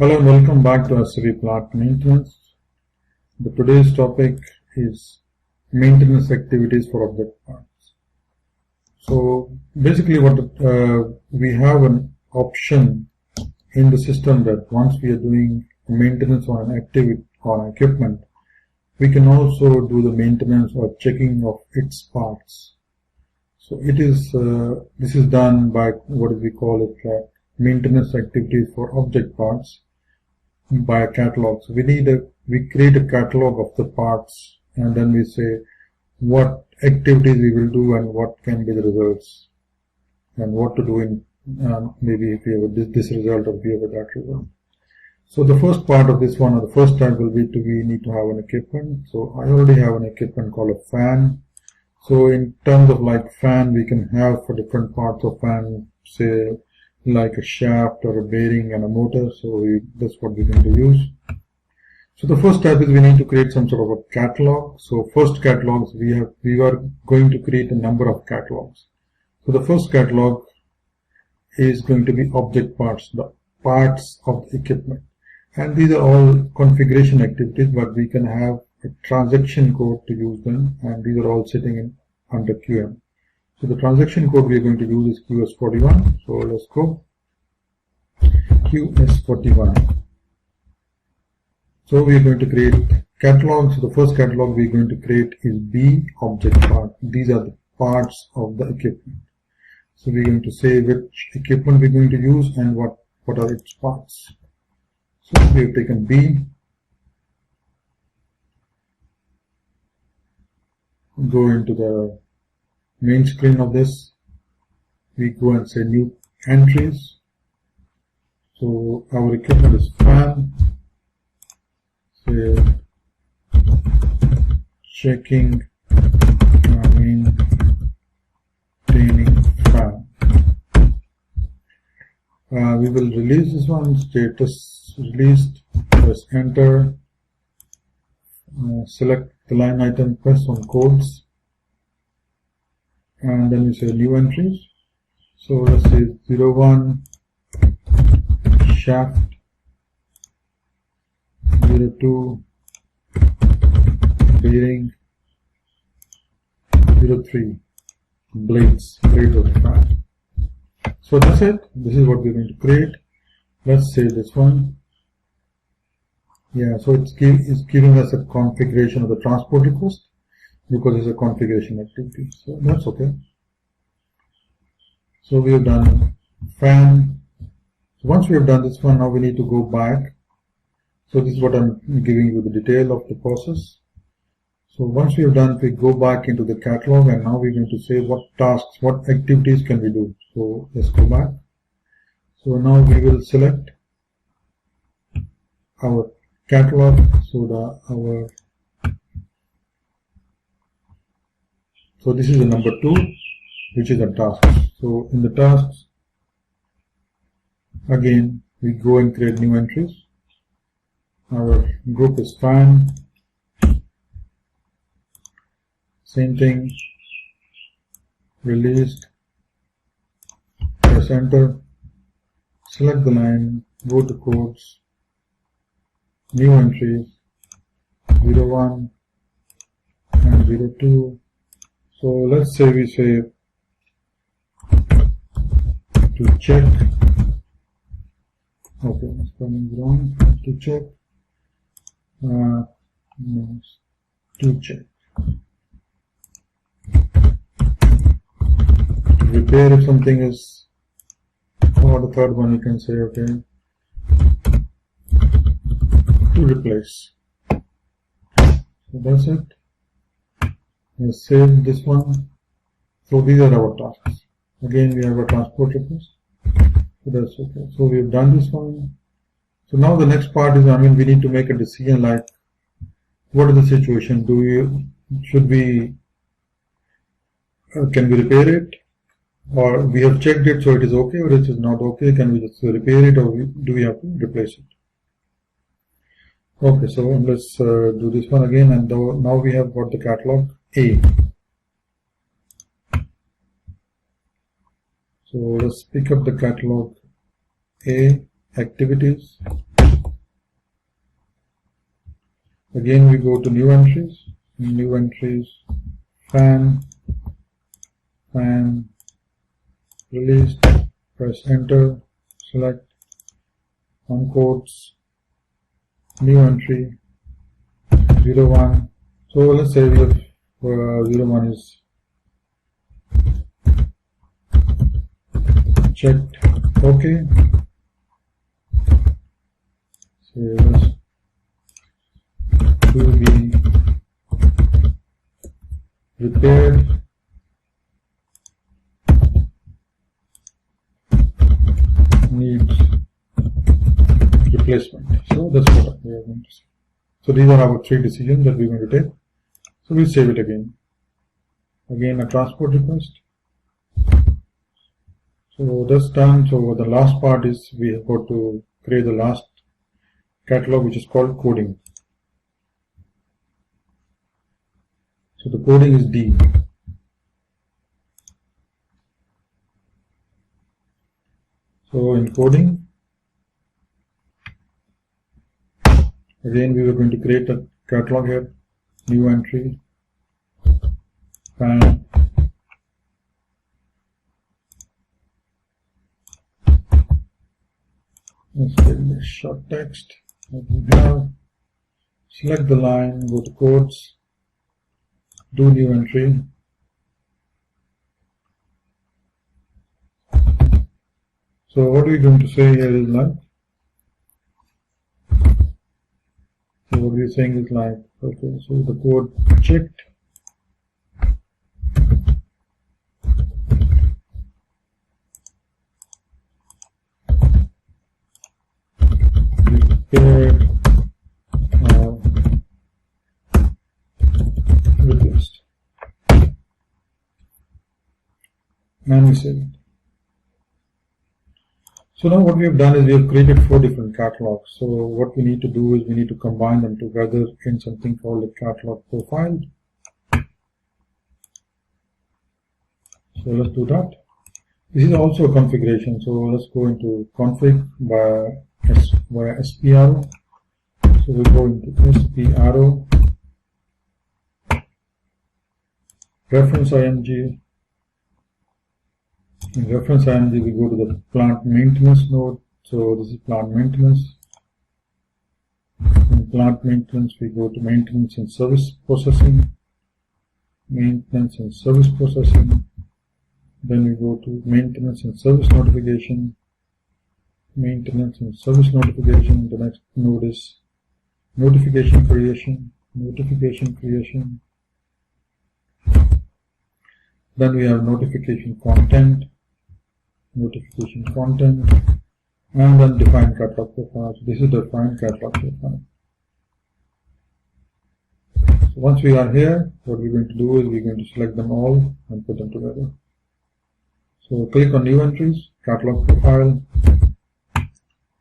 Hello and welcome back to SAP Plant Maintenance. Today's topic is maintenance activities for object parts. So basically we have an option in the system that once we are doing maintenance on an activity on equipment, we can also do the maintenance or checking of its parts. So this is done by what we call it maintenance activities for object parts by a catalog. So we create a catalog of the parts, and then we say what activities we will do and what can be the results, and what to do in maybe if we have this result or we have that result. So the first part of this one, or the first step, will be we need to have an equipment. So I already have an equipment called a fan. So in terms of like fan, we can have for different parts of fan, say like a shaft or a bearing and a motor. So that's what we're going to use. So the first step is we need to create some sort of a catalog. So first catalogs, we are going to create a number of catalogs. So the first catalog is going to be object parts, the parts of the equipment. And these are all configuration activities, but we can have a transaction code to use them, and these are all sitting under QM. So the transaction code we are going to use is QS41. So let's go QS41. So we are going to create catalog. So the first catalog we are going to create is B object part. These are the parts of the equipment. So we are going to say which equipment we are going to use and what are its parts. So we have taken B. Go into the main screen of this. We go and say new entries. So our equipment is fan. Say checking maintaining fan. We will release this one. Status released. Press enter. Select the line item, press on codes, and then we say new entries. So let's say 01 shaft, 02 bearing, 03 blades of the fan. So that's it. This is what we're going to create. Let's say this one. Yeah, so it's giving us a configuration of the transport request because it's a configuration activity. So that's okay. So we have done fan. So once we have done this one, now we need to go back. So this is what I'm giving you the detail of the process. So once we have done, we go back into the catalog, and now we're going to say what tasks, what activities can we do. So let's go back. So now we will select our catalog. So so this is the number 2, which is the tasks. So in the tasks, again we go and create new entries. Our group is fan. Same thing. Released. Press enter. Select the line. Go to codes. New entries 01 and 02. So let's say we say to check. Okay, it's coming wrong. To check. No, to check. To repair if something is, or the third one you can say okay. To replace. So that's it. Let's save this one. So these are our tasks. Again, we have a transport request. So that's okay. So we've done this one. So now the next part is, we need to make a decision like, what is the situation? Can we repair it? Or we have checked it, so it is okay, or it is not okay. Can we just repair it, or do we have to replace it? Okay, so let's do this one again, and now we have got the catalog A. So let's pick up the catalog A activities. Again we go to new entries, fan, released, press enter, select on quotes, new entry, 01. So let's say we have 01 is checked, okay. So let's to be repaired, needs replacement. So that's what we are going to say. So these are our 3 decisions that we're going to take. So we'll save it again. Again a transport request. So that's done. So the last part is we have got to create the last catalog, which is called coding. So the coding is D. So in coding, again we are going to create a catalog here, new entry, fan, let's get the short text that we have, select the line, go to codes, do new entry, so what we're going to say here is like, so what we're saying is like, okay, so the code checked, repaired, replaced, and we save it. So now what we have done is we have created 4 different catalogs. So what we need to do is we need to combine them together in something called a catalog profile. So let's do that. This is also a configuration. So let's go into config via SP arrow. So we go into SP arrow, reference IMG. In reference IMG, we go to the plant maintenance node. So this is plant maintenance. In plant maintenance, we go to maintenance and service processing. Maintenance and service processing. Then we go to maintenance and service notification. Maintenance and service notification. The next node is notification creation. Notification creation. Then we have notification content. Notification content, and then define catalog profile. So this is the define catalog profile. So once we are here, what we're going to do is we're going to select them all and put them together. So click on new entries, catalog profile,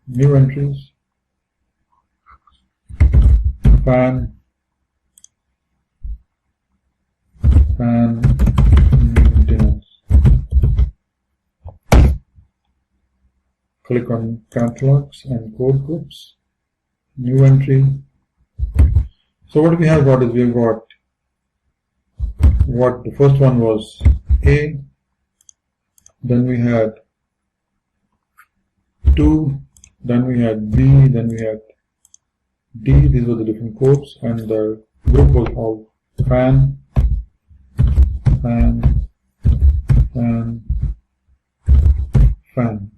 new entries, fan, maintenance. Click on catalogs and code groups, new entry. So what we have got is we have got what the first one was A, then we had 2, then we had B, then we had D. These were the different codes, and the group was called fan, fan, fan, fan.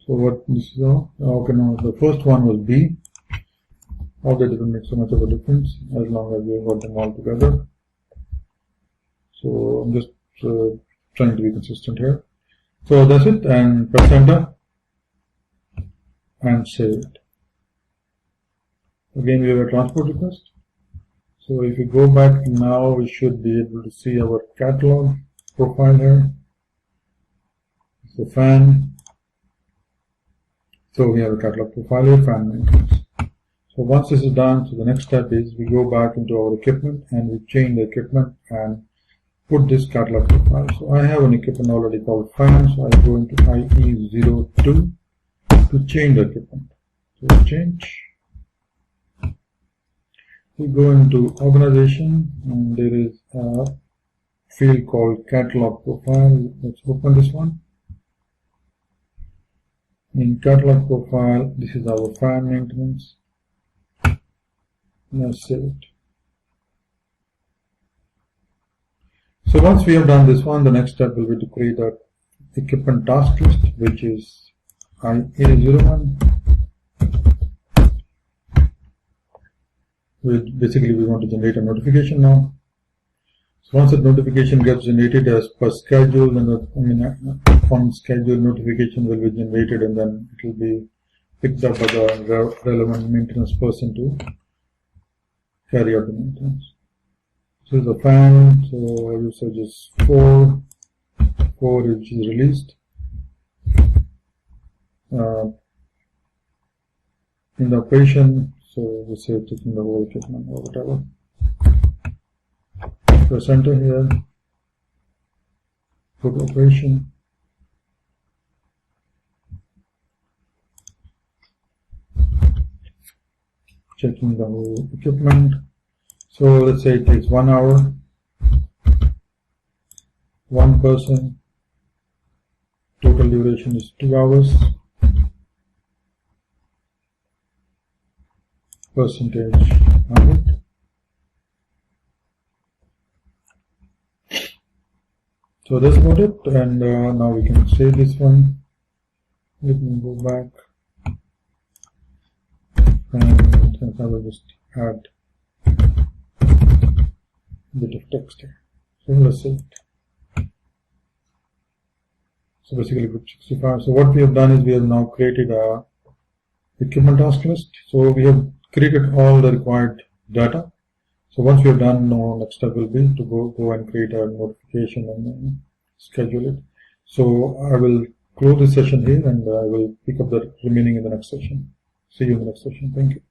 So what this is all? Okay, now the first one was B. All that doesn't make so much of a difference as long as we have got them all together. So I'm just trying to be consistent here. So that's it, and press enter and save it. Again, we have a transport request. So if we go back now, we should be able to see our catalog profile here. So fan. So we have a catalog profile here, fan maintenance. So once this is done, so the next step is we go back into our equipment and we change the equipment and put this catalog profile. So I have an equipment already called fan, so I go into IE02 to change the equipment. So change. We go into organization and there is a field called catalog profile. Let's open this one. In catalog profile, this is our fan maintenance. Let's save it. So once we have done this one, the next step will be to create a equipment task list, which is IA01. Basically, we want to generate a notification now. So once the notification gets generated as per schedule, then upon schedule, notification will be generated, and then it will be picked up by the relevant maintenance person to carry out the maintenance. So the fan, so usage is 4 which is released. In the operation, so we say taking the whole equipment or whatever. Press enter here. Go to operation. Checking the whole equipment. So let's say it takes 1 hour. One person. Total duration is 2 hours. Percentage 100. So that's about it, and now we can save this one. Let me go back, and I will just add a bit of text here. So let's save it. So basically group 65. So what we have done is we have now created a equipment task list. So we have created all the required data. So once we are done, next step will be to go and create a notification and schedule it. So I will close this session here, and I will pick up the remaining in the next session. See you in the next session. Thank you.